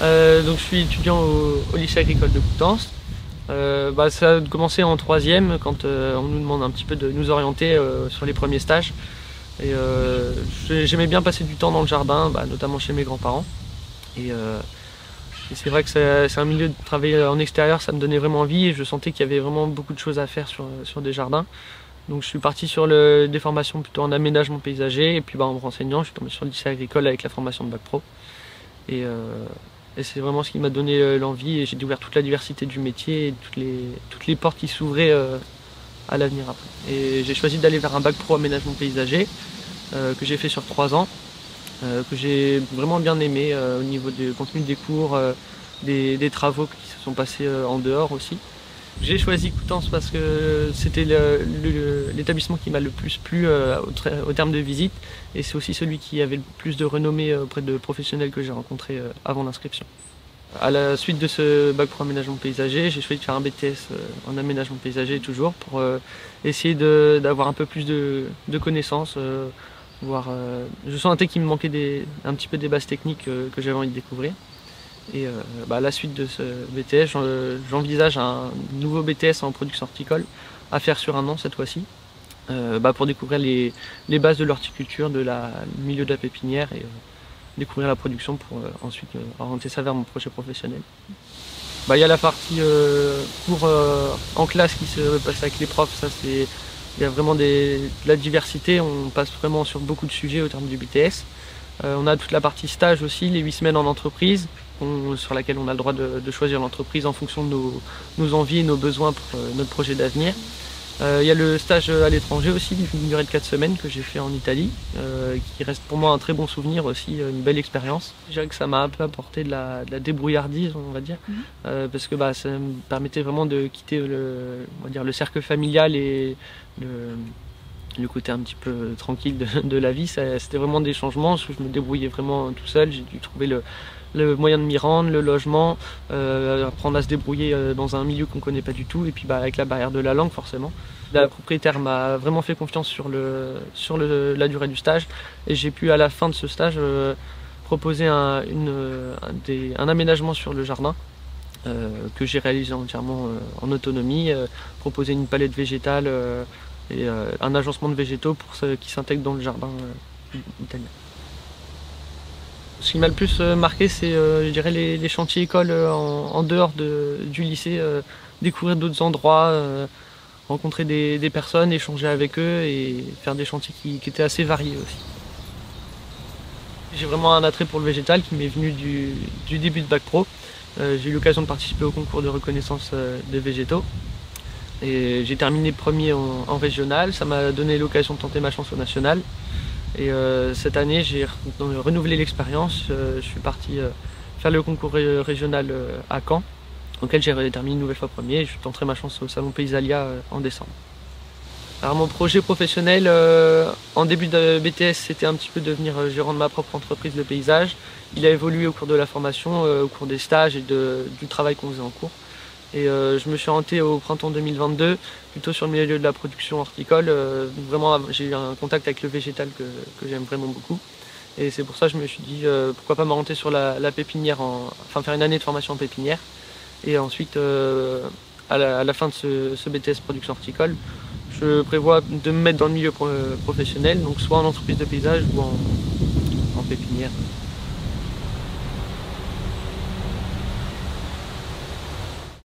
Donc je suis étudiant au lycée agricole de Coutances. Ça a commencé en troisième quand on nous demande un petit peu de nous orienter sur les premiers stages. Et j'aimais bien passer du temps dans le jardin, notamment chez mes grands-parents. Et c'est vrai que c'est un milieu de travailler en extérieur, ça me donnait vraiment envie et je sentais qu'il y avait vraiment beaucoup de choses à faire sur des jardins. Donc je suis parti sur des formations plutôt en aménagement paysager et puis en me renseignant, je suis tombé sur le lycée agricole avec la formation de bac pro. Et c'est vraiment ce qui m'a donné l'envie et j'ai découvert toute la diversité du métier et toutes les portes qui s'ouvraient à l'avenir après. Et j'ai choisi d'aller vers un bac pro aménagement paysager que j'ai fait sur 3 ans. Que j'ai vraiment bien aimé au niveau du contenu des cours, des travaux qui se sont passés en dehors aussi. J'ai choisi Coutances parce que c'était l'établissement qui m'a le plus plu au terme de visite et c'est aussi celui qui avait le plus de renommée auprès de professionnels que j'ai rencontrés avant l'inscription. À la suite de ce bac pro aménagement paysager, j'ai choisi de faire un BTS en aménagement paysager toujours pour essayer d'avoir un peu plus de connaissances. Je sentais qu'il me manquait un petit peu des bases techniques que j'avais envie de découvrir. Et à la suite de ce BTS, j'envisage un nouveau BTS en production horticole à faire sur 1 an cette fois-ci, pour découvrir les bases de l'horticulture, du milieu de la pépinière et découvrir la production pour ensuite orienter ça vers mon projet professionnel. Il y a la partie cours en classe qui se passe avec les profs, il y a vraiment de la diversité, on passe vraiment sur beaucoup de sujets au terme du BTS. On a toute la partie stage aussi, les 8 semaines en entreprise, sur laquelle on a le droit de choisir l'entreprise en fonction de nos envies et nos besoins pour notre projet d'avenir. Il y a le stage à l'étranger aussi, d'une durée de 4 semaines que j'ai fait en Italie, qui reste pour moi un très bon souvenir aussi, une belle expérience. Je dirais que ça m'a un peu apporté de la débrouillardise, on va dire, parce que ça me permettait vraiment de quitter le cercle familial et le côté un petit peu tranquille de la vie. C'était vraiment des changements, je me débrouillais vraiment tout seul, j'ai dû trouver le moyen de m'y rendre, le logement, apprendre à se débrouiller dans un milieu qu'on ne connaît pas du tout, et puis avec la barrière de la langue forcément. La propriétaire m'a vraiment fait confiance sur la durée du stage, et j'ai pu à la fin de ce stage proposer un aménagement sur le jardin que j'ai réalisé entièrement en autonomie, proposer une palette végétale et un agencement de végétaux pour ceux qui s'intègrent dans le jardin italien. Ce qui m'a le plus marqué, c'est je dirais les chantiers écoles en dehors du lycée, découvrir d'autres endroits, rencontrer des personnes, échanger avec eux et faire des chantiers qui étaient assez variés aussi. J'ai vraiment un attrait pour le végétal qui m'est venu du début de bac pro. J'ai eu l'occasion de participer au concours de reconnaissance des végétaux. Et j'ai terminé premier en régional, ça m'a donné l'occasion de tenter ma chance au national. Et cette année, j'ai renouvelé l'expérience. Je suis parti faire le concours régional à Caen, auquel j'ai terminé une nouvelle fois premier. Et je tenterai ma chance au Salon Paysalia en décembre. Alors mon projet professionnel en début de BTS, c'était un petit peu devenir gérant de ma propre entreprise de paysage. Il a évolué au cours de la formation, au cours des stages et du travail qu'on faisait en cours. Et je me suis orienté au printemps 2022, plutôt sur le milieu de la production horticole. Vraiment, j'ai eu un contact avec le végétal que j'aime vraiment beaucoup. Et c'est pour ça que je me suis dit, pourquoi pas m'orienter sur la pépinière, faire une année de formation en pépinière. Et ensuite, à la fin de ce BTS production horticole, je prévois de me mettre dans le milieu professionnel, donc soit en entreprise de paysage ou en pépinière.